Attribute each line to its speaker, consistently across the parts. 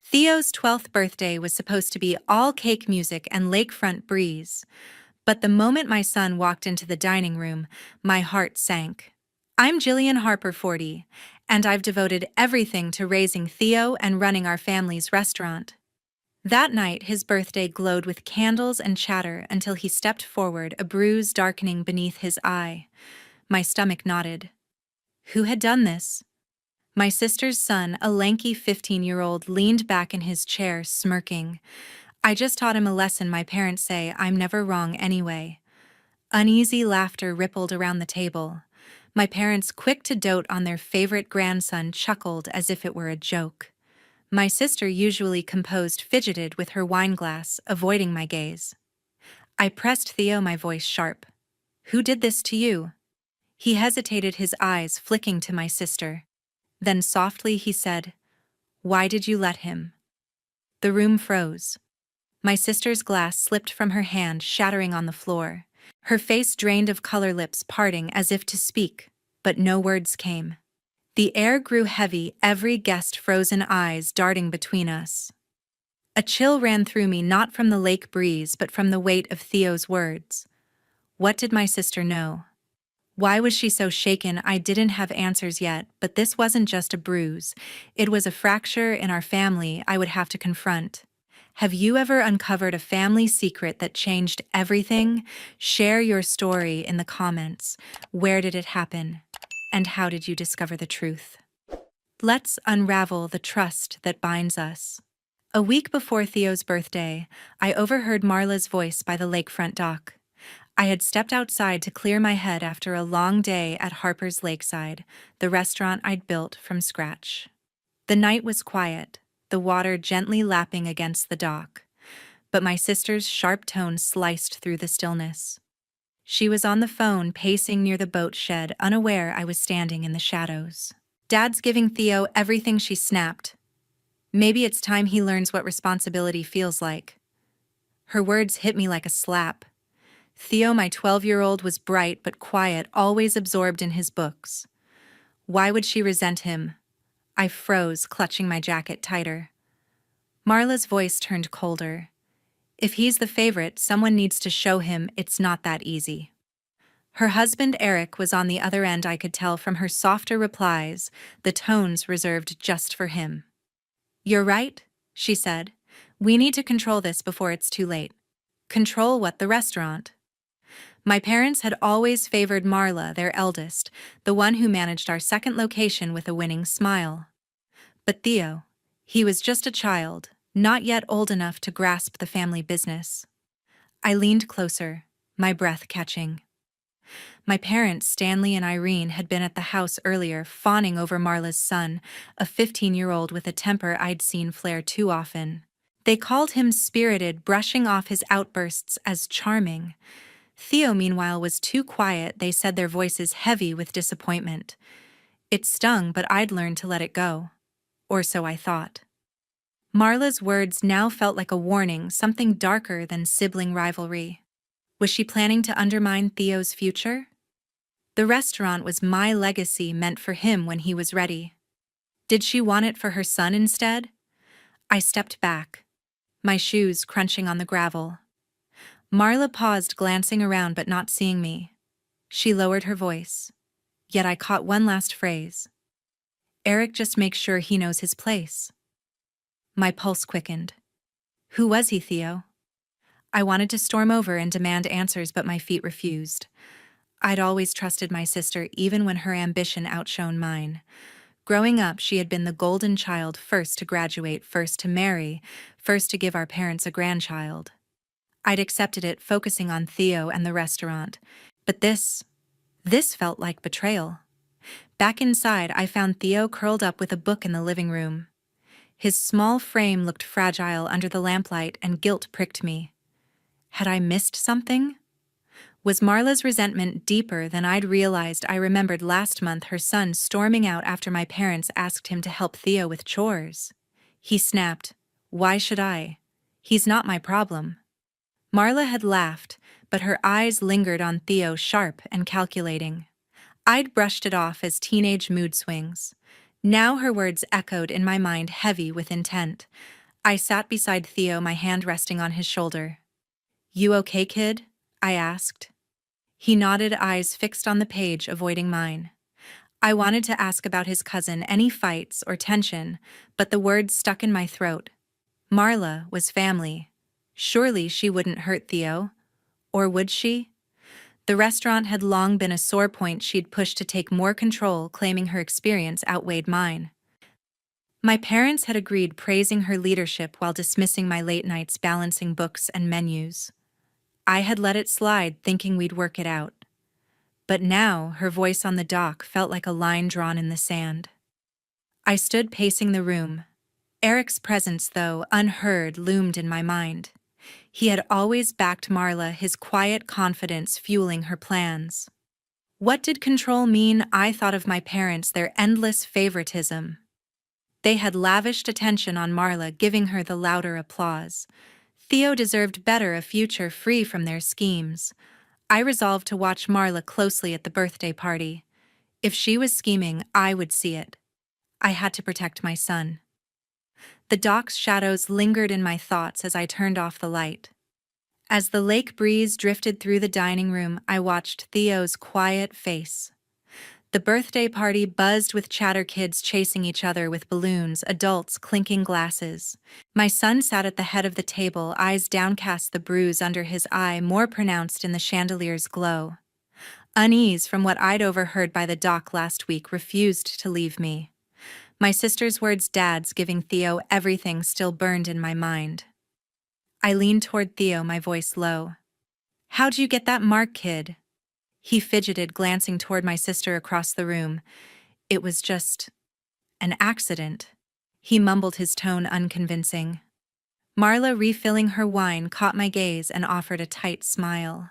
Speaker 1: Theo's 12th birthday was supposed to be all cake music and lakefront breeze, but the moment my son walked into the dining room, my heart sank. I'm Jillian Harper, 40, and I've devoted everything to raising Theo and running our family's restaurant. That night, his birthday glowed with candles and chatter until he stepped forward, a bruise darkening beneath his eye. My stomach knotted. Who had done this? My sister's son, a lanky 15-year-old, leaned back in his chair, smirking. I just taught him a lesson my parents say I'm never wrong anyway. Uneasy laughter rippled around the table. My parents, quick to dote on their favorite grandson, chuckled as if it were a joke. My sister, usually composed, fidgeted with her wineglass, avoiding my gaze. I pressed Theo, my voice sharp. Who did this to you? He hesitated, his eyes flicking to my sister. Then softly he said, Why did you let him? The room froze. My sister's glass slipped from her hand, shattering on the floor. Her face drained of color, lips parting as if to speak, but no words came. The air grew heavy, every guest frozen eyes darting between us. A chill ran through me, not from the lake breeze but from the weight of Theo's words. What did my sister know? Why was she so shaken? I didn't have answers yet, but this wasn't just a bruise. It was a fracture in our family I would have to confront. Have you ever uncovered a family secret that changed everything? Share your story in the comments. Where did it happen? And how did you discover the truth? Let's unravel the trust that binds us. A week before Theo's birthday, I overheard Marla's voice by the lakefront dock. I had stepped outside to clear my head after a long day at Harper's Lakeside, the restaurant I'd built from scratch. The night was quiet, the water gently lapping against the dock, but my sister's sharp tone sliced through the stillness. She was on the phone, pacing near the boat shed, unaware I was standing in the shadows. Dad's giving Theo everything, she snapped. Maybe it's time he learns what responsibility feels like. Her words hit me like a slap. Theo, my 12-year-old, was bright but quiet, always absorbed in his books. Why would she resent him? I froze, clutching my jacket tighter. Marla's voice turned colder. If he's the favorite, someone needs to show him it's not that easy. Her husband, Eric, was on the other end. I could tell from her softer replies, the tones reserved just for him. You're right, she said. We need to control this before it's too late. Control what? The restaurant? My parents had always favored Marla, their eldest, the one who managed our second location with a winning smile. But Theo, he was just a child, not yet old enough to grasp the family business. I leaned closer, my breath catching. My parents, Stanley and Irene, had been at the house earlier, fawning over Marla's son, a 15-year-old with a temper I'd seen flare too often. They called him spirited, brushing off his outbursts as charming. Theo, meanwhile, was too quiet. They said, their voices heavy with disappointment. It stung, but I'd learned to let it go. Or so I thought. Marla's words now felt like a warning, something darker than sibling rivalry. Was she planning to undermine Theo's future? The restaurant was my legacy, meant for him when he was ready. Did she want it for her son instead? I stepped back, my shoes crunching on the gravel. Marla paused, glancing around but not seeing me. She lowered her voice. Yet I caught one last phrase. Eric just makes sure he knows his place. My pulse quickened. Who was he, Theo? I wanted to storm over and demand answers, but my feet refused. I'd always trusted my sister, even when her ambition outshone mine. Growing up, she had been the golden child, first to graduate, first to marry, first to give our parents a grandchild. I'd accepted it, focusing on Theo and the restaurant. But this felt like betrayal. Back inside, I found Theo curled up with a book in the living room. His small frame looked fragile under the lamplight, and guilt pricked me. Had I missed something? Was Marla's resentment deeper than I'd realized? I remembered last month her son storming out after my parents asked him to help Theo with chores. He snapped, "Why should I? He's not my problem." Marla had laughed, but her eyes lingered on Theo, sharp and calculating. I'd brushed it off as teenage mood swings. Now her words echoed in my mind, heavy with intent. I sat beside Theo, my hand resting on his shoulder. "You okay, kid?" I asked. He nodded, eyes fixed on the page, avoiding mine. I wanted to ask about his cousin, any fights or tension, but the words stuck in my throat. Marla was family. Surely she wouldn't hurt Theo. Or would she? The restaurant had long been a sore point she'd pushed to take more control, claiming her experience outweighed mine. My parents had agreed, praising her leadership while dismissing my late nights balancing books and menus. I had let it slide, thinking we'd work it out. But now, her voice on the dock felt like a line drawn in the sand. I stood pacing the room. Eric's presence, though unheard, loomed in my mind. He had always backed Marla, his quiet confidence fueling her plans. What did control mean? I thought of my parents, their endless favoritism. They had lavished attention on Marla, giving her the louder applause. Theo deserved better, a future free from their schemes. I resolved to watch Marla closely at the birthday party. If she was scheming, I would see it. I had to protect my son. The dock's shadows lingered in my thoughts as I turned off the light. As the lake breeze drifted through the dining room, I watched Theo's quiet face. The birthday party buzzed with chatter, kids chasing each other with balloons, adults clinking glasses. My son sat at the head of the table, eyes downcast, the bruise under his eye more pronounced in the chandelier's glow. Unease from what I'd overheard by the dock last week refused to leave me. My sister's words, Dad's giving Theo everything, still burned in my mind. I leaned toward Theo, my voice low. "How'd you get that mark, kid?" He fidgeted, glancing toward my sister across the room. "It was just an accident." He mumbled, his tone unconvincing. Marla, refilling her wine, caught my gaze and offered a tight smile.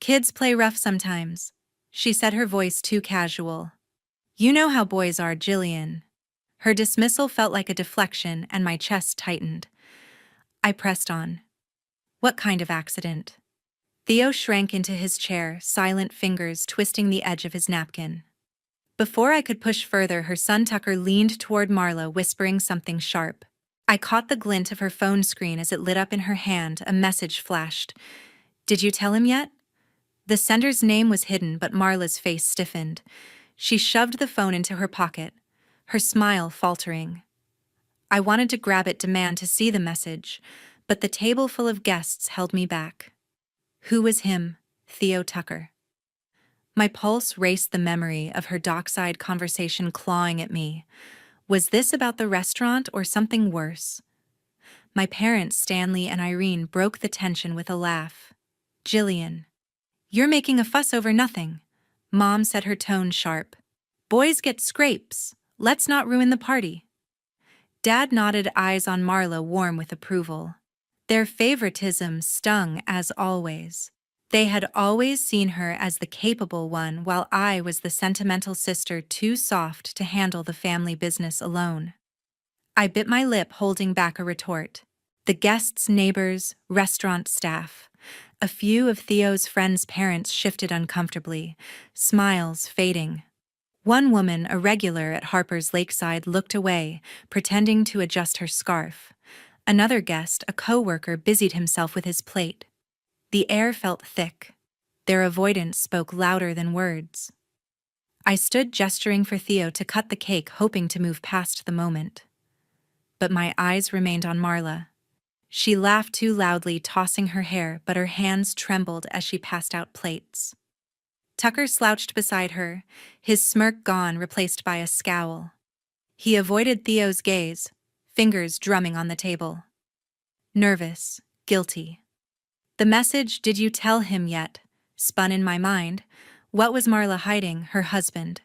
Speaker 1: "Kids play rough sometimes," she said, her voice too casual. "You know how boys are, Jillian." Her dismissal felt like a deflection, and my chest tightened. I pressed on. "What kind of accident?" Theo shrank into his chair, silent fingers twisting the edge of his napkin. Before I could push further, her son Tucker leaned toward Marla, whispering something sharp. I caught the glint of her phone screen as it lit up in her hand. A message flashed. "Did you tell him yet?" The sender's name was hidden, but Marla's face stiffened. She shoved the phone into her pocket, her smile faltering. I wanted to grab it, demand to see the message, but the table full of guests held me back. Who was him? Theo Tucker. My pulse raced, the memory of her dockside conversation clawing at me. Was this about the restaurant or something worse? My parents, Stanley and Irene, broke the tension with a laugh. "Jillian, you're making a fuss over nothing," Mom said, her tone sharp. "Boys get scrapes. Let's not ruin the party." Dad nodded, eyes on Marla warm with approval. Their favoritism stung, as always. They had always seen her as the capable one, while I was the sentimental sister, too soft to handle the family business alone. I bit my lip, holding back a retort. The guests, neighbors, restaurant staff. A few of Theo's friends' parents shifted uncomfortably, smiles fading. One woman, a regular at Harper's Lakeside, looked away, pretending to adjust her scarf. Another guest, a co-worker, busied himself with his plate. The air felt thick. Their avoidance spoke louder than words. I stood, gesturing for Theo to cut the cake, hoping to move past the moment. But my eyes remained on Marla. She laughed too loudly, tossing her hair, but her hands trembled as she passed out plates. Tucker slouched beside her, his smirk gone, replaced by a scowl. He avoided Theo's gaze, fingers drumming on the table. Nervous, guilty. The message, "Did you tell him yet?" spun in my mind. What was Marla hiding? Her husband.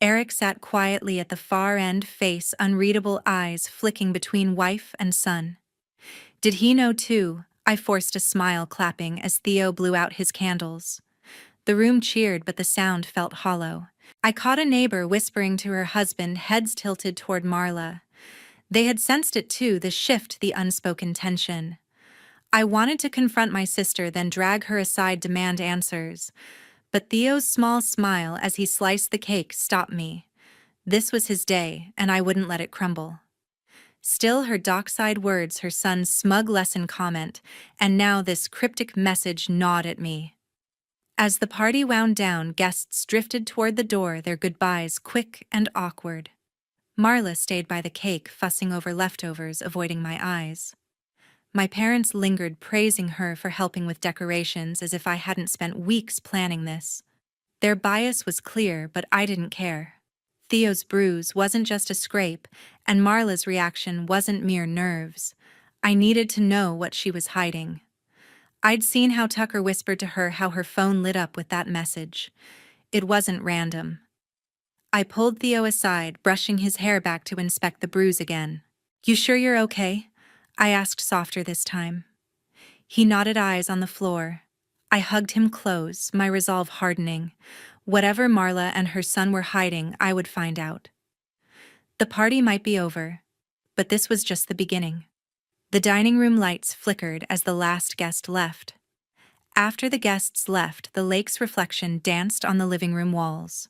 Speaker 1: Eric sat quietly at the far end, face unreadable, eyes flicking between wife and son. Did he know too? I forced a smile, clapping as Theo blew out his candles. The room cheered, but the sound felt hollow. I caught a neighbor whispering to her husband, heads tilted toward Marla. They had sensed it too, the shift, the unspoken tension. I wanted to confront my sister, then drag her aside, demand answers. But Theo's small smile as he sliced the cake stopped me. This was his day, and I wouldn't let it crumble. Still her dockside words, her son's smug lesson comment, and now this cryptic message gnawed at me. As the party wound down, guests drifted toward the door, their goodbyes quick and awkward. Marla stayed by the cake, fussing over leftovers, avoiding my eyes. My parents lingered, praising her for helping with decorations as if I hadn't spent weeks planning this. Their bias was clear, but I didn't care. Theo's bruise wasn't just a scrape, and Marla's reaction wasn't mere nerves. I needed to know what she was hiding. I'd seen how Tucker whispered to her, how her phone lit up with that message. It wasn't random. I pulled Theo aside, brushing his hair back to inspect the bruise again. "You sure you're okay?" I asked softer this time. He nodded, eyes on the floor. I hugged him close, my resolve hardening. Whatever Marla and her son were hiding, I would find out. The party might be over, but this was just the beginning. The dining room lights flickered as the last guest left. After the guests left, the lake's reflection danced on the living room walls.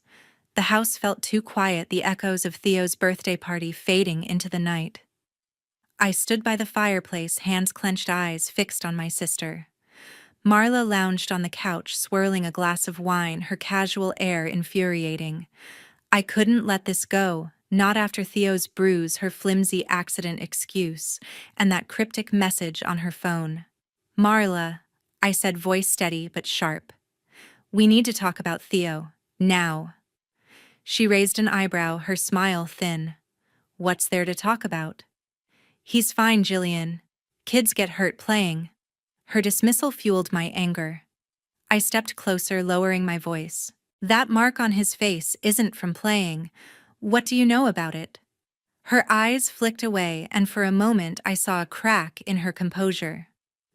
Speaker 1: The house felt too quiet, the echoes of Theo's birthday party fading into the night. I stood by the fireplace, hands clenched, eyes fixed on my sister. Marla lounged on the couch, swirling a glass of wine, her casual air infuriating. I couldn't let this go, not after Theo's bruise, her flimsy accident excuse, and that cryptic message on her phone. "Marla," I said, voice steady but sharp. "We need to talk about Theo, now." She raised an eyebrow, her smile thin. "What's there to talk about?" "He's fine, Jillian. Kids get hurt playing." Her dismissal fueled my anger. I stepped closer, lowering my voice. "That mark on his face isn't from playing. What do you know about it?" Her eyes flicked away, and for a moment I saw a crack in her composure.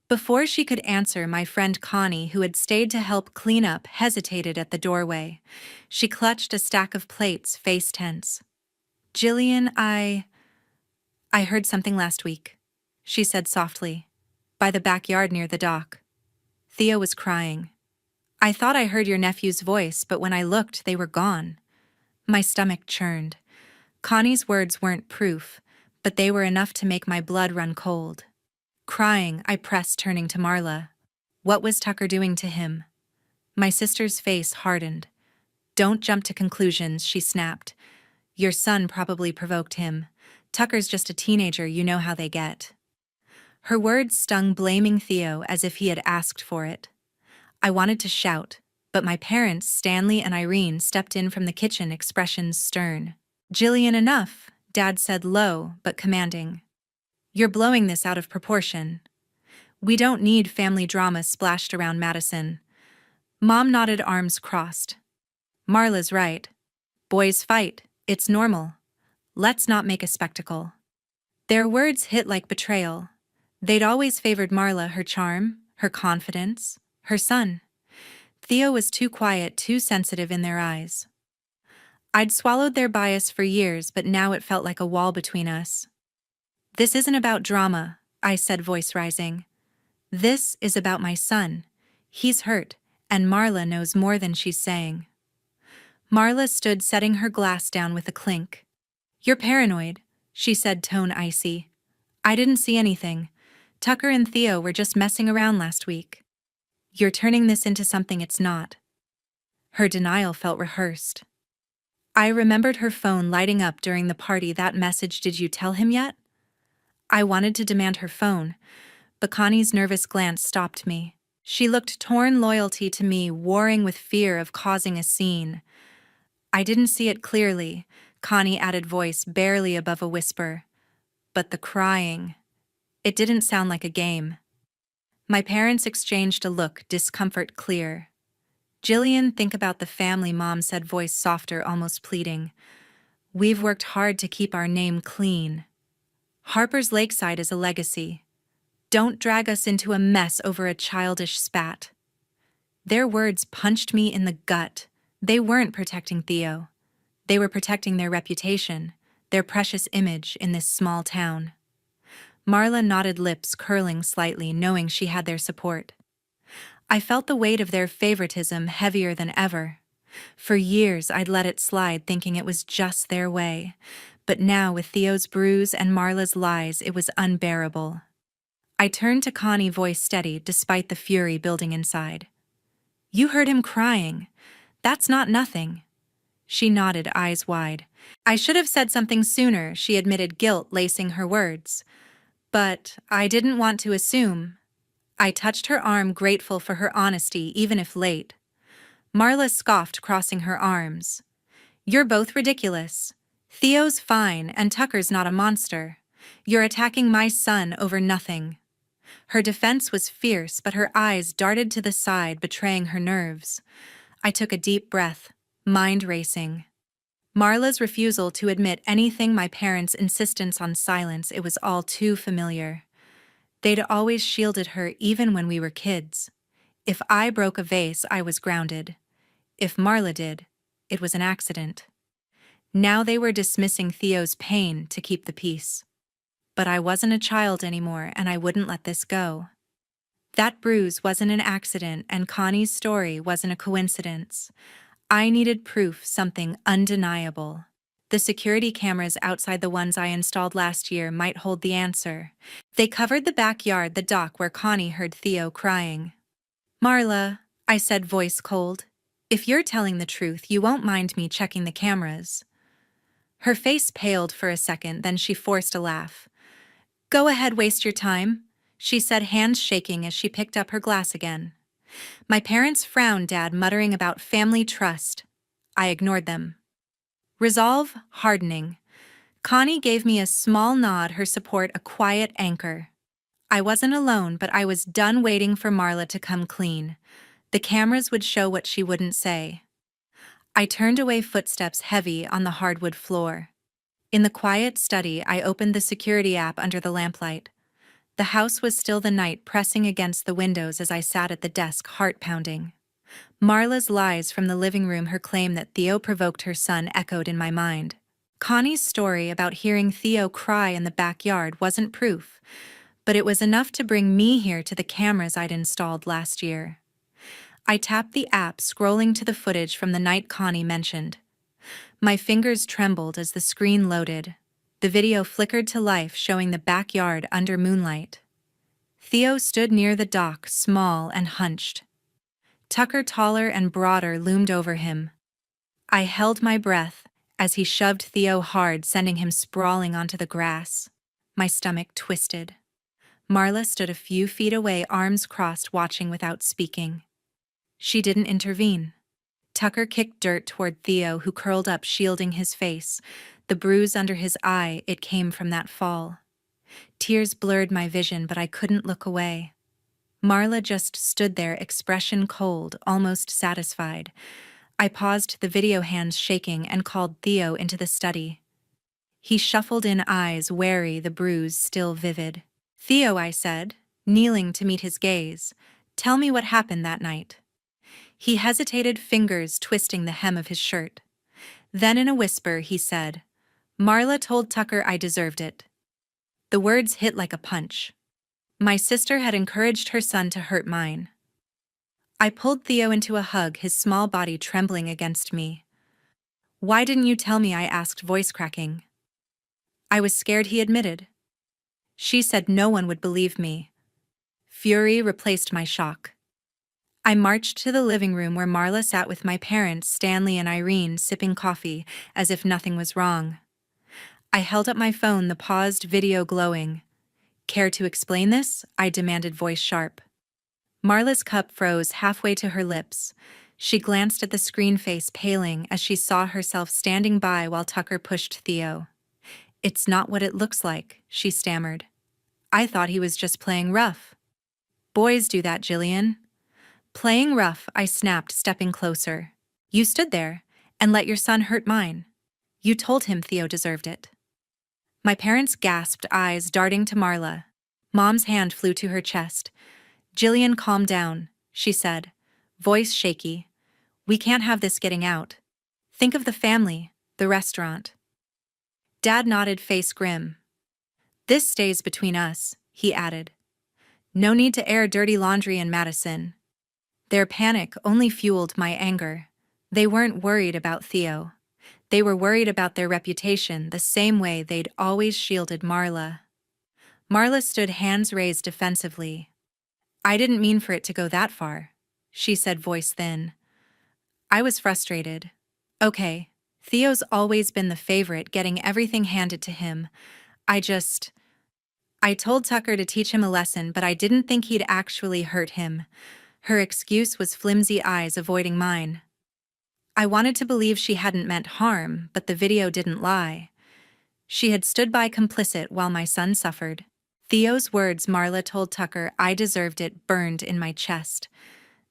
Speaker 1: Before she could answer, my friend Connie, who had stayed to help clean up, hesitated at the doorway. She clutched a stack of plates, face tense. "Jillian, I heard something last week," she said softly. "By the backyard near the dock. Theo was crying. I thought I heard your nephew's voice, but when I looked, they were gone." My stomach churned. Connie's words weren't proof, but they were enough to make my blood run cold. Crying, I pressed, turning to Marla. "What was Tucker doing to him?" My sister's face hardened. "Don't jump to conclusions," she snapped. "Your son probably provoked him. Tucker's just a teenager, you know how they get." Her words stung, blaming Theo as if he had asked for it. I wanted to shout, but my parents, Stanley and Irene, stepped in from the kitchen, expressions stern. "Jillian, enough," Dad said, low but commanding. "You're blowing this out of proportion. We don't need family drama splashed around Madison." Mom nodded, arms crossed. "Marla's right. Boys fight, it's normal. Let's not make a spectacle." Their words hit like betrayal. They'd always favored Marla, her charm, her confidence, her son. Theo was too quiet, too sensitive in their eyes. I'd swallowed their bias for years, but now it felt like a wall between us. "This isn't about drama," I said, voice rising. "This is about my son. He's hurt, and Marla knows more than she's saying." Marla stood, setting her glass down with a clink. "You're paranoid," she said, tone icy. "I didn't see anything. Tucker and Theo were just messing around last week. You're turning this into something it's not." Her denial felt rehearsed. I remembered her phone lighting up during the party. That message, "Did you tell him yet?" I wanted to demand her phone, but Connie's nervous glance stopped me. She looked torn, loyalty to me warring with fear of causing a scene. "I didn't see it clearly," Connie added, voice barely above a whisper. "But the crying, it didn't sound like a game." My parents exchanged a look, discomfort clear. "Jillian, think about the family," Mom said, voice softer, almost pleading. "We've worked hard to keep our name clean. Harper's Lakeside is a legacy. Don't drag us into a mess over a childish spat." Their words punched me in the gut. They weren't protecting Theo. They were protecting their reputation, their precious image in this small town. Marla nodded, lips curling slightly, knowing she had their support. I felt the weight of their favoritism heavier than ever. For years I'd let it slide, thinking it was just their way. But now, with Theo's bruise and Marla's lies, it was unbearable. I turned to Connie, voice steady despite the fury building inside. "You heard him crying. That's not nothing." She nodded, eyes wide. "I should have said something sooner," she admitted, guilt lacing her words. "But I didn't want to assume." I touched her arm, grateful for her honesty, even if late. Marla scoffed, crossing her arms. "You're both ridiculous. Theo's fine, and Tucker's not a monster. You're attacking my son over nothing." Her defense was fierce, but her eyes darted to the side, betraying her nerves. I took a deep breath, mind racing. Marla's refusal to admit anything, my parents' insistence on silence, it was all too familiar. They'd always shielded her, even when we were kids. If I broke a vase, I was grounded. If Marla did, it was an accident. Now they were dismissing Theo's pain to keep the peace. But I wasn't a child anymore, and I wouldn't let this go. That bruise wasn't an accident, and Connie's story wasn't a coincidence. I needed proof, something undeniable. The security cameras outside the ones I installed last year might hold the answer. They covered the backyard, the dock where Connie heard Theo crying. "Marla," I said, voice cold, "if you're telling the truth, you won't mind me checking the cameras." Her face paled for a second, then she forced a laugh. "Go ahead, waste your time," she said, hands shaking as she picked up her glass again. My parents frowned, Dad muttering about family trust. I ignored them. Resolve hardening. Connie gave me a small nod, her support a quiet anchor. I wasn't alone, but I was done waiting for Marla to come clean. The cameras would show what she wouldn't say. I turned away, footsteps heavy on the hardwood floor. In the quiet study, I opened the security app under the lamplight. The house was still, the night pressing against the windows as I sat at the desk, heart pounding. Marla's lies from the living room, her claim that Theo provoked her son, echoed in my mind. Connie's story about hearing Theo cry in the backyard wasn't proof, but it was enough to bring me here to the cameras I'd installed last year. I tapped the app, scrolling to the footage from the night Connie mentioned. My fingers trembled as the screen loaded. The video flickered to life, showing the backyard under moonlight. Theo stood near the dock, small and hunched. Tucker, taller and broader, loomed over him. I held my breath as he shoved Theo hard, sending him sprawling onto the grass. My stomach twisted. Marla stood a few feet away, arms crossed, watching without speaking. She didn't intervene. Tucker kicked dirt toward Theo, who curled up, shielding his face. The bruise under his eye, it came from that fall. Tears blurred my vision, but I couldn't look away. Marla just stood there, expression cold, almost satisfied. I paused the video, hands shaking, and called Theo into the study. He shuffled in, eyes wary, the bruise still vivid. "Theo," I said, kneeling to meet his gaze, "tell me what happened that night." He hesitated, fingers twisting the hem of his shirt. Then in a whisper he said, "Marla told Tucker I deserved it." The words hit like a punch. My sister had encouraged her son to hurt mine. I pulled Theo into a hug, his small body trembling against me. "Why didn't you tell me?" I asked, voice cracking. "I was scared," he admitted. She said no one would believe me. Fury replaced my shock. I marched to the living room where Marla sat with my parents, Stanley and Irene, sipping coffee, as if nothing was wrong. I held up my phone, the paused video glowing. "Care to explain this?" I demanded, voice sharp. Marla's cup froze halfway to her lips. She glanced at the screen, face paling as she saw herself standing by while Tucker pushed Theo. "It's not what it looks like," she stammered. "I thought he was just playing rough." "Boys do that, Jillian." "Playing rough," I snapped, stepping closer. "You stood there and let your son hurt mine. You told him Theo deserved it." My parents gasped, eyes darting to Marla. Mom's hand flew to her chest. "Jillian, calm down," she said, voice shaky. "We can't have this getting out. Think of the family, the restaurant." Dad nodded, face grim. "This stays between us," he added. "No need to air dirty laundry in Madison." Their panic only fueled my anger. They weren't worried about Theo. They were worried about their reputation the same way they'd always shielded Marla. Marla stood hands raised defensively. "I didn't mean for it to go that far," she said, voice thin. I was frustrated. "Okay, Theo's always been the favorite, getting everything handed to him. I told Tucker to teach him a lesson, but I didn't think he'd actually hurt him." Her excuse was flimsy eyes avoiding mine. I wanted to believe she hadn't meant harm, but the video didn't lie. She had stood by complicit while my son suffered. Theo's words, "Marla told Tucker I deserved it," burned in my chest.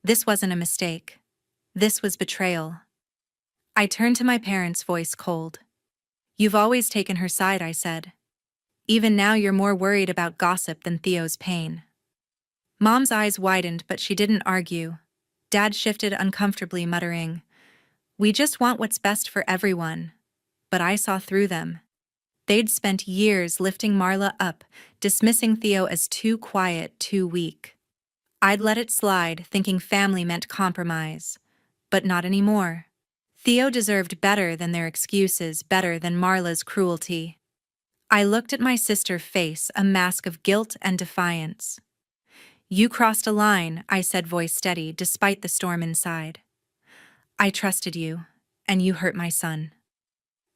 Speaker 1: This wasn't a mistake. This was betrayal. I turned to my parents, voice cold. "You've always taken her side," I said. "Even now you're more worried about gossip than Theo's pain." Mom's eyes widened, but she didn't argue. Dad shifted uncomfortably, muttering, "We just want what's best for everyone." But I saw through them. They'd spent years lifting Marla up, dismissing Theo as too quiet, too weak. I'd let it slide, thinking family meant compromise. But not anymore. Theo deserved better than their excuses, better than Marla's cruelty. I looked at my sister's face, a mask of guilt and defiance. "You crossed a line," I said, voice steady, despite the storm inside. "I trusted you, and you hurt my son."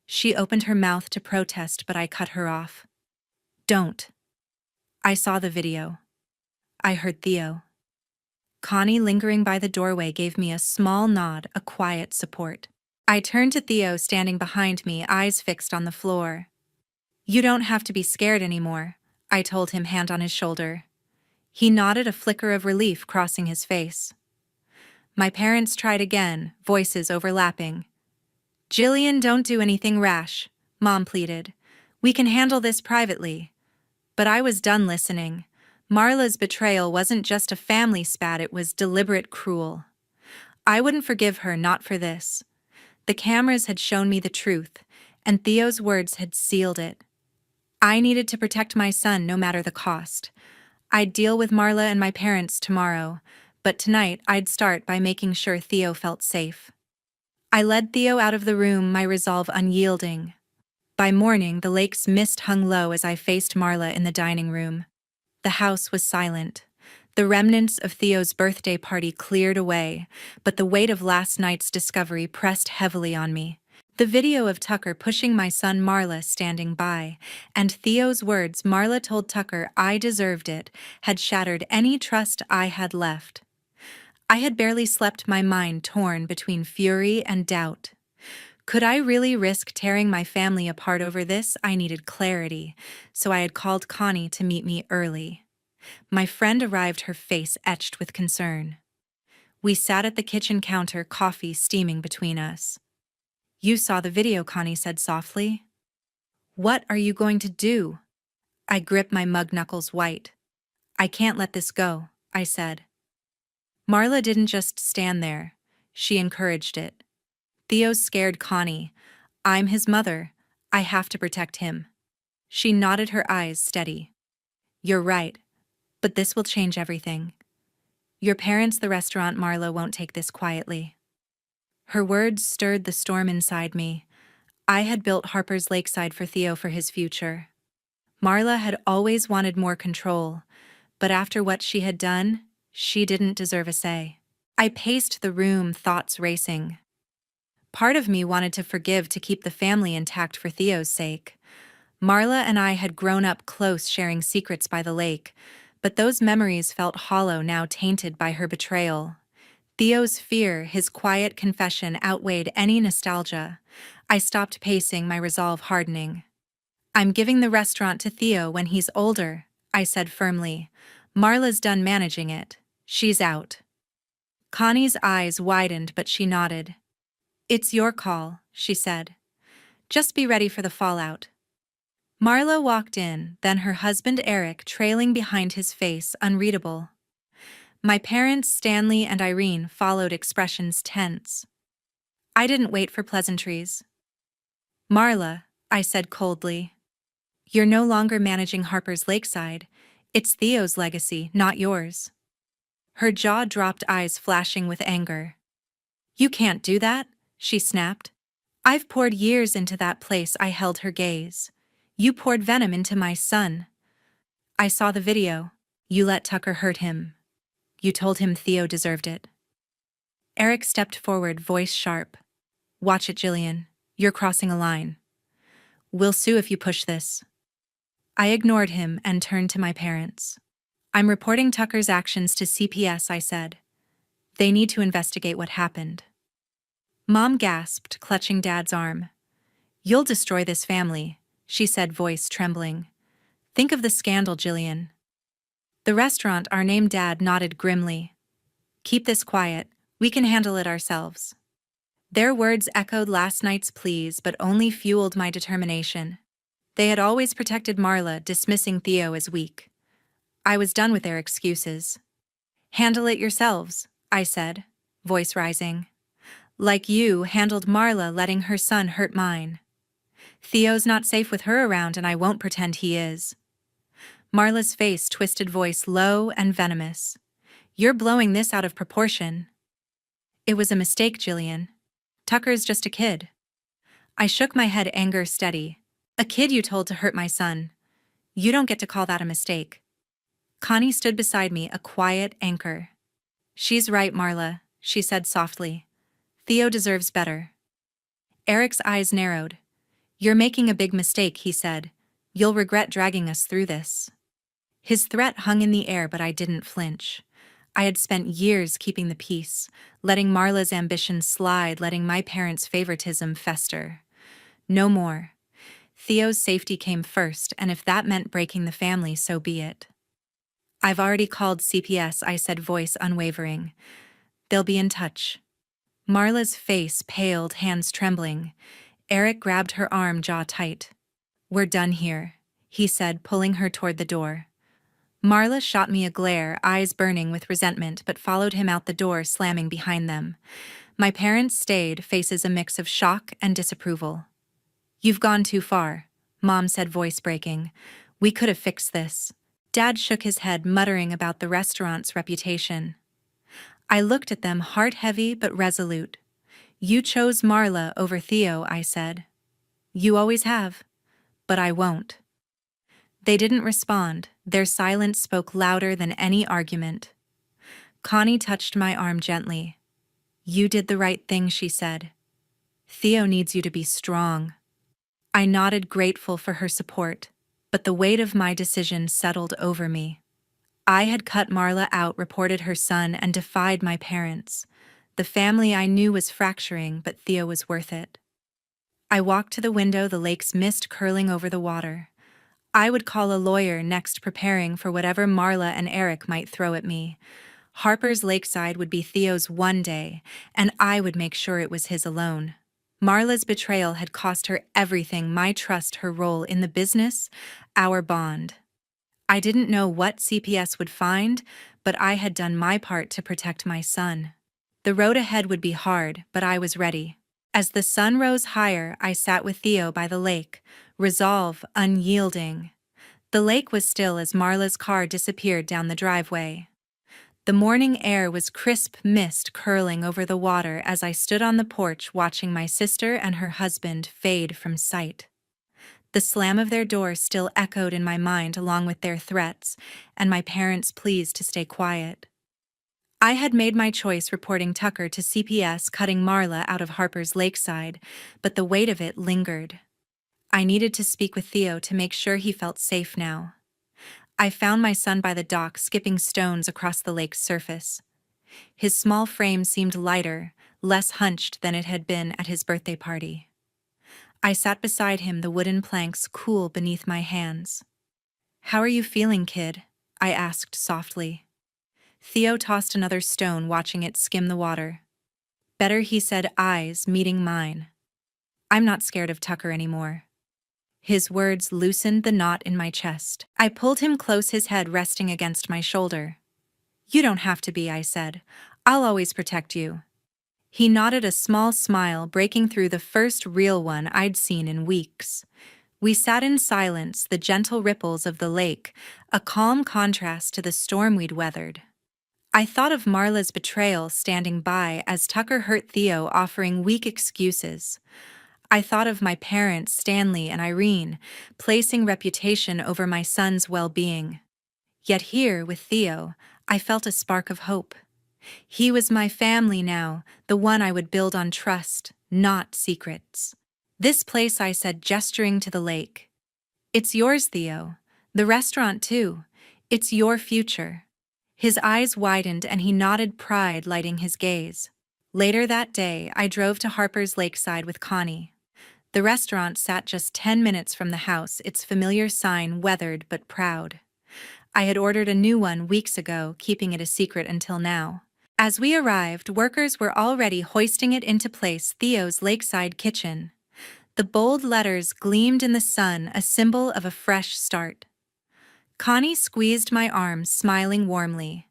Speaker 1: She opened her mouth to protest, but I cut her off. "Don't." I saw the video. I heard Theo. Connie, lingering by the doorway, gave me a small nod, a quiet support. I turned to Theo, standing behind me, eyes fixed on the floor. "You don't have to be scared anymore," I told him, hand on his shoulder. He nodded, a flicker of relief crossing his face. My parents tried again, voices overlapping. "Jillian, don't do anything rash," Mom pleaded. "We can handle this privately." But I was done listening. Marla's betrayal wasn't just a family spat, it was deliberate, cruel. I wouldn't forgive her, not for this. The cameras had shown me the truth, and Theo's words had sealed it. I needed to protect my son no matter the cost. I'd deal with Marla and my parents tomorrow, but tonight I'd start by making sure Theo felt safe. I led Theo out of the room, my resolve unyielding. By morning, the lake's mist hung low as I faced Marla in the dining room. The house was silent. The remnants of Theo's birthday party cleared away, but the weight of last night's discovery pressed heavily on me. The video of Tucker pushing my son, Marla standing by, and Theo's words, "Marla told Tucker I deserved it," had shattered any trust I had left. I had barely slept, my mind torn between fury and doubt. Could I really risk tearing my family apart over this? I needed clarity, so I had called Connie to meet me early. My friend arrived, her face etched with concern. We sat at the kitchen counter, coffee steaming between us. "You saw the video," Connie said softly. "What are you going to do?" I gripped my mug knuckles white. "I can't let this go," I said. Marla didn't just stand there. She encouraged it. "Theo's scared, Connie. I'm his mother. I have to protect him." She nodded, her eyes steady. "You're right. But this will change everything. Your parents, the restaurant, Marla won't take this quietly." Her words stirred the storm inside me. I had built Harper's Lakeside for Theo, for his future. Marla had always wanted more control, but after what she had done, she didn't deserve a say. I paced the room, thoughts racing. Part of me wanted to forgive, to keep the family intact for Theo's sake. Marla and I had grown up close, sharing secrets by the lake, but those memories felt hollow now, tainted by her betrayal. Theo's fear, his quiet confession, outweighed any nostalgia. I stopped pacing, my resolve hardening. "I'm giving the restaurant to Theo when he's older," I said firmly. "Marla's done managing it. She's out." Connie's eyes widened, but she nodded. "It's your call," she said. "Just be ready for the fallout." Marla walked in, then her husband Eric trailing behind, his face unreadable. My parents, Stanley and Irene, followed, expressions tense. I didn't wait for pleasantries. "Marla," I said coldly, "you're no longer managing Harper's Lakeside. It's Theo's legacy, not yours." Her jaw dropped, eyes flashing with anger. "You can't do that," she snapped. I've poured years into that place. I held her gaze. You poured venom into my son. I saw the video. You let Tucker hurt him. You told him Theo deserved it. Eric stepped forward, voice sharp. Watch it, Jillian. You're crossing a line. We'll sue if you push this. I ignored him and turned to my parents. I'm reporting Tucker's actions to CPS, I said. They need to investigate what happened. Mom gasped, clutching Dad's arm. You'll destroy this family, she said, voice trembling. Think of the scandal, Jillian. The restaurant, our name. Dad nodded grimly. Keep this quiet. We can handle it ourselves. Their words echoed last night's pleas but only fueled my determination. They had always protected Marla, dismissing Theo as weak. I was done with their excuses. Handle it yourselves, I said, voice rising. Like you handled Marla letting her son hurt mine. Theo's not safe with her around and I won't pretend he is. Marla's face twisted, voice low and venomous. You're blowing this out of proportion. It was a mistake, Jillian. Tucker's just a kid. I shook my head, anger steady. A kid you told to hurt my son. You don't get to call that a mistake. Connie stood beside me, a quiet anchor. She's right, Marla, she said softly. Theo deserves better. Eric's eyes narrowed. You're making a big mistake, he said. You'll regret dragging us through this. His threat hung in the air, but I didn't flinch. I had spent years keeping the peace, letting Marla's ambition slide, letting my parents' favoritism fester. No more. Theo's safety came first, and if that meant breaking the family, so be it. I've already called CPS, I said, voice unwavering. They'll be in touch. Marla's face paled, hands trembling. Eric grabbed her arm, jaw tight. We're done here, he said, pulling her toward the door. Marla shot me a glare, eyes burning with resentment, but followed him out the door, slamming behind them. My parents stayed, faces a mix of shock and disapproval. You've gone too far, Mom said, voice breaking. We could have fixed this. Dad shook his head, muttering about the restaurant's reputation. I looked at them, heart heavy but resolute. You chose Marla over Theo, I said. You always have. But I won't. They didn't respond. Their silence spoke louder than any argument. Connie touched my arm gently. You did the right thing, she said. Theo needs you to be strong. I nodded, grateful for her support, but the weight of my decision settled over me. I had cut Marla out, reported her son, and defied my parents. The family I knew was fracturing, but Theo was worth it. I walked to the window, the lake's mist curling over the water. I would call a lawyer next, preparing for whatever Marla and Eric might throw at me. Harper's Lakeside would be Theo's one day, and I would make sure it was his alone. Marla's betrayal had cost her everything, my trust, her role in the business, our bond. I didn't know what CPS would find, but I had done my part to protect my son. The road ahead would be hard, but I was ready. As the sun rose higher, I sat with Theo by the lake, resolve unyielding. The lake was still as Marla's car disappeared down the driveway. The morning air was crisp, mist curling over the water as I stood on the porch watching my sister and her husband fade from sight. The slam of their door still echoed in my mind, along with their threats and my parents' pleas to stay quiet. I had made my choice, reporting Tucker to CPS, cutting Marla out of Harper's Lakeside, but the weight of it lingered. I needed to speak with Theo to make sure he felt safe now. I found my son by the dock, skipping stones across the lake's surface. His small frame seemed lighter, less hunched than it had been at his birthday party. I sat beside him, the wooden planks cool beneath my hands. How are you feeling, kid? I asked softly. Theo tossed another stone, watching it skim the water. Better, he said, eyes meeting mine. I'm not scared of Tucker anymore. His words loosened the knot in my chest. I pulled him close, his head resting against my shoulder. You don't have to be, I said. I'll always protect you. He nodded, a small smile breaking through the first real one I'd seen in weeks. We sat in silence, the gentle ripples of the lake, a calm contrast to the storm we'd weathered. I thought of Marla's betrayal, standing by as Tucker hurt Theo, offering weak excuses. I thought of my parents, Stanley and Irene, placing reputation over my son's well-being. Yet here, with Theo, I felt a spark of hope. He was my family now, the one I would build on trust, not secrets. "This place," I said, gesturing to the lake. "It's yours, Theo. The restaurant, too. It's your future." His eyes widened and he nodded, pride lighting his gaze. Later that day, I drove to Harper's Lakeside with Connie. The restaurant sat just 10 minutes from the house, its familiar sign weathered but proud. I had ordered a new one weeks ago, keeping it a secret until now. As we arrived, workers were already hoisting it into place, Theo's Lakeside kitchen. The bold letters gleamed in the sun, a symbol of a fresh start. Connie squeezed my arm, smiling warmly.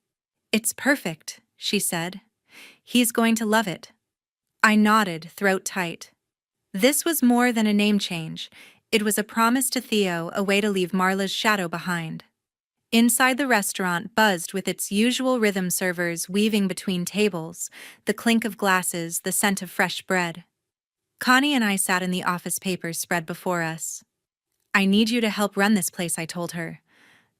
Speaker 1: "It's perfect," she said. "He's going to love it." I nodded, throat tight. This was more than a name change. It was a promise to Theo, a way to leave Marla's shadow behind. Inside the restaurant buzzed with its usual rhythm, servers weaving between tables, the clink of glasses, the scent of fresh bread. Connie and I sat in the office, papers spread before us. "I need you to help run this place," I told her.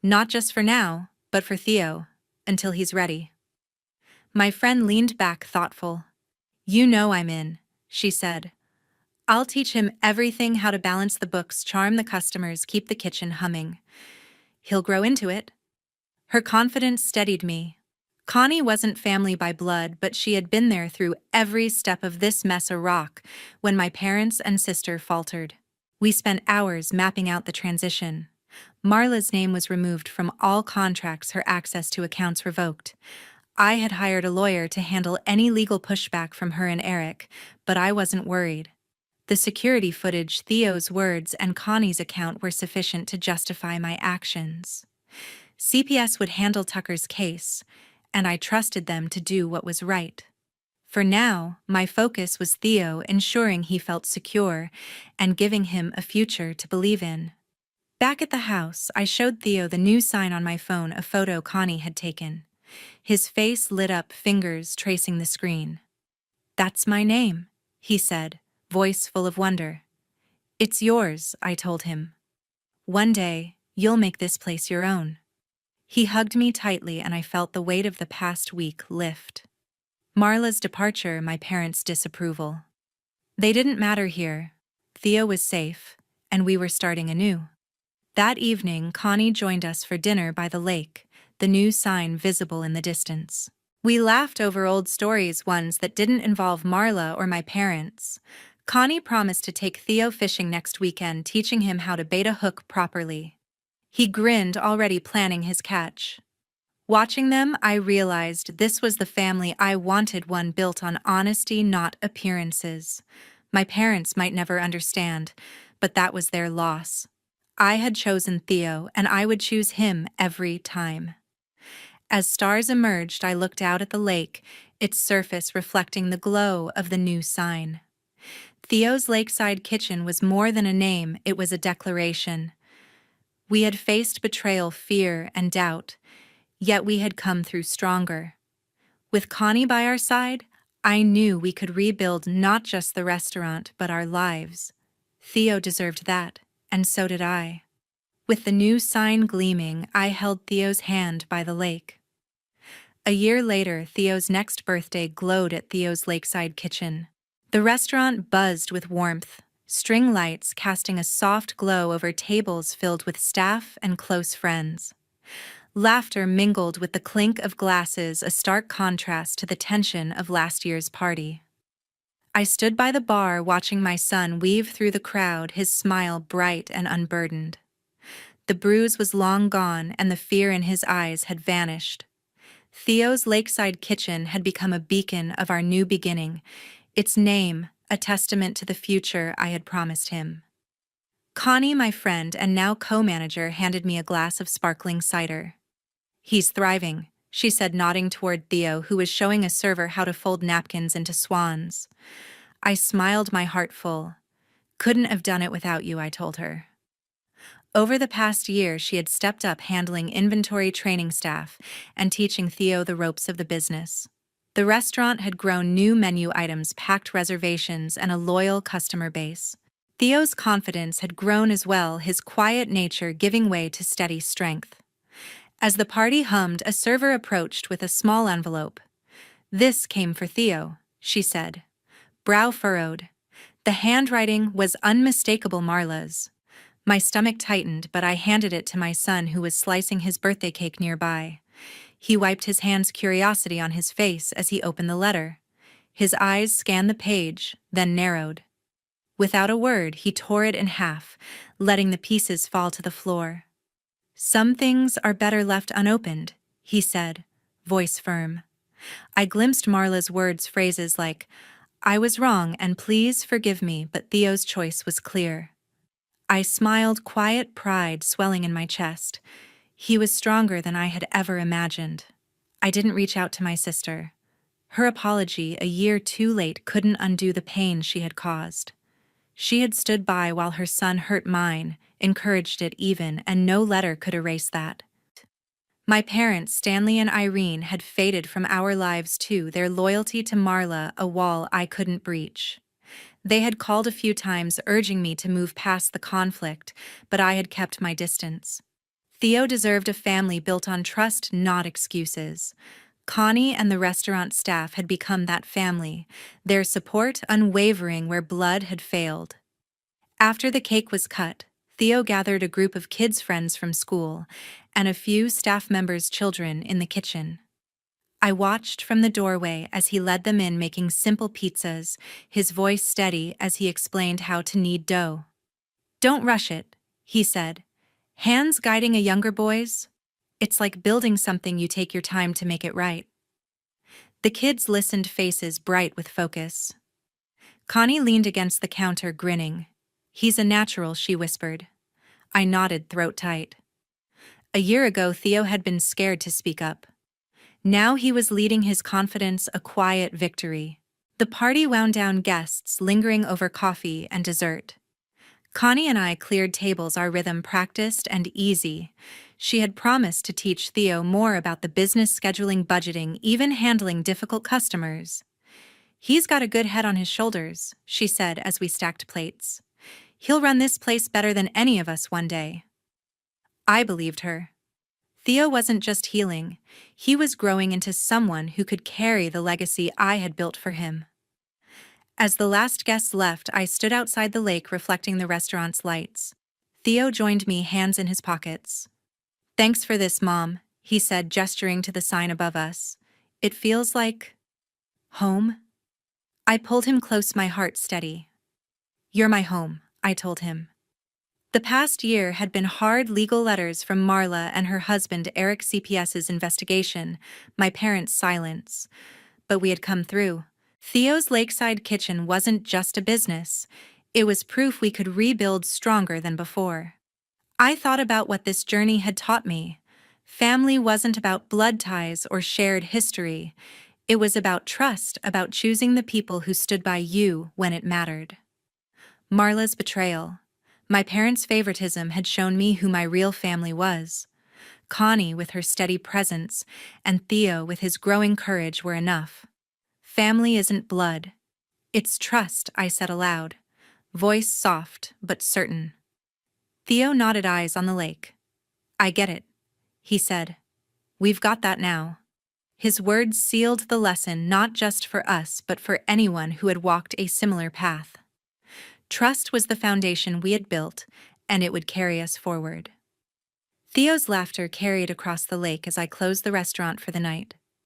Speaker 1: "Not just for now, but for Theo, until he's ready." My friend leaned back, thoughtful. "You know I'm in," she said. "I'll teach him everything, how to balance the books, charm the customers, keep the kitchen humming. He'll grow into it." Her confidence steadied me. Connie wasn't family by blood, but she had been there through every step of this mess, a rock, when my parents and sister faltered. We spent hours mapping out the transition. Marla's name was removed from all contracts, her access to accounts revoked. I had hired a lawyer to handle any legal pushback from her and Eric, but I wasn't worried. The security footage, Theo's words, and Connie's account were sufficient to justify my actions. CPS would handle Tucker's case, and I trusted them to do what was right. For now, my focus was Theo, ensuring he felt secure and giving him a future to believe in. Back at the house, I showed Theo the new sign on my phone, a photo Connie had taken. His face lit up, fingers tracing the screen. "That's my name," he said, voice full of wonder. "It's yours," I told him. "One day, you'll make this place your own." He hugged me tightly and I felt the weight of the past week lift. Marla's departure, my parents' disapproval. They didn't matter here. Theo was safe, and we were starting anew. That evening, Connie joined us for dinner by the lake, the new sign visible in the distance. We laughed over old stories, ones that didn't involve Marla or my parents. Connie promised to take Theo fishing next weekend, teaching him how to bait a hook properly. He grinned, already planning his catch. Watching them, I realized this was the family I wanted, one built on honesty, not appearances. My parents might never understand, but that was their loss. I had chosen Theo, and I would choose him every time. As stars emerged, I looked out at the lake, its surface reflecting the glow of the new sign. Theo's Lakeside kitchen was more than a name, it was a declaration. We had faced betrayal, fear, and doubt, yet we had come through stronger. With Connie by our side, I knew we could rebuild not just the restaurant, but our lives. Theo deserved that, and so did I. With the new sign gleaming, I held Theo's hand by the lake. A year later, Theo's next birthday glowed at Theo's Lakeside kitchen. The restaurant buzzed with warmth, string lights casting a soft glow over tables filled with staff and close friends. Laughter mingled with the clink of glasses, a stark contrast to the tension of last year's party. I stood by the bar watching my son weave through the crowd, his smile bright and unburdened. The bruise was long gone and the fear in his eyes had vanished. Theo's Lakeside kitchen had become a beacon of our new beginning, its name a testament to the future I had promised him. Connie, my friend and now co-manager, handed me a glass of sparkling cider. "He's thriving," she said, nodding toward Theo, who was showing a server how to fold napkins into swans. I smiled, my heart full. "Couldn't have done it without you," I told her. Over the past year, she had stepped up, handling inventory, training staff, and teaching Theo the ropes of the business. The restaurant had grown new menu items, packed reservations, and a loyal customer base. Theo's confidence had grown as well, his quiet nature giving way to steady strength. As the party hummed, a server approached with a small envelope. "This came for Theo," she said. Brow furrowed. The handwriting was unmistakable Marla's. My stomach tightened, but I handed it to my son, who was slicing his birthday cake nearby. He wiped his hand's curiosity on his face as he opened the letter. His eyes scanned the page, then narrowed. Without a word, he tore it in half, letting the pieces fall to the floor. "Some things are better left unopened," he said, voice firm. I glimpsed Marla's words, phrases like, "I was wrong and please forgive me," but Theo's choice was clear. I smiled, quiet pride swelling in my chest. He was stronger than I had ever imagined. I didn't reach out to my sister. Her apology, a year too late, couldn't undo the pain she had caused. She had stood by while her son hurt mine, encouraged it even, and no letter could erase that. My parents, Stanley and Irene, had faded from our lives too, their loyalty to Marla a wall I couldn't breach. They had called a few times, urging me to move past the conflict, but I had kept my distance. Theo deserved a family built on trust, not excuses. Connie and the restaurant staff had become that family, their support unwavering where blood had failed. After the cake was cut, Theo gathered a group of kids' friends from school and a few staff members' children in the kitchen. I watched from the doorway as he led them in, making simple pizzas, his voice steady as he explained how to knead dough. "Don't rush it," he said. "Hands guiding a younger boy's? It's like building something, you take your time to make it right." The kids listened, faces bright with focus. Connie leaned against the counter, grinning. "He's a natural," she whispered. I nodded, throat tight. A year ago, Theo had been scared to speak up. Now he was leading, his confidence a quiet victory. The party wound down, guests lingering over coffee and dessert. Connie and I cleared tables, our rhythm practiced and easy. She had promised to teach Theo more about the business, scheduling, budgeting, even handling difficult customers. "He's got a good head on his shoulders," she said as we stacked plates. "He'll run this place better than any of us one day." I believed her. Theo wasn't just healing, he was growing into someone who could carry the legacy I had built for him. As the last guests left, I stood outside the lake, reflecting the restaurant's lights. Theo joined me, hands in his pockets. "Thanks for this, Mom," he said, gesturing to the sign above us. "It feels like home." I pulled him close, my heart steady. "You're my home," I told him. The past year had been hard. Legal letters from Marla and her husband Eric, CPS's investigation, my parents' silence. But we had come through. Theo's Lakeside kitchen wasn't just a business. It was proof we could rebuild stronger than before. I thought about what this journey had taught me. Family wasn't about blood ties or shared history. It was about trust, about choosing the people who stood by you when it mattered. Marla's betrayal. My parents' favoritism had shown me who my real family was. Connie, with her steady presence, and Theo, with his growing courage, were enough. Family isn't blood. It's trust, I said aloud, voice soft but certain. Theo nodded, eyes on the lake. "I get it," he said. "We've got that now." His words sealed the lesson, not just for us but for anyone who had walked a similar path. Trust was the foundation we had built, and it would carry us forward. Theo's laughter carried across the lake as I closed the restaurant for the night.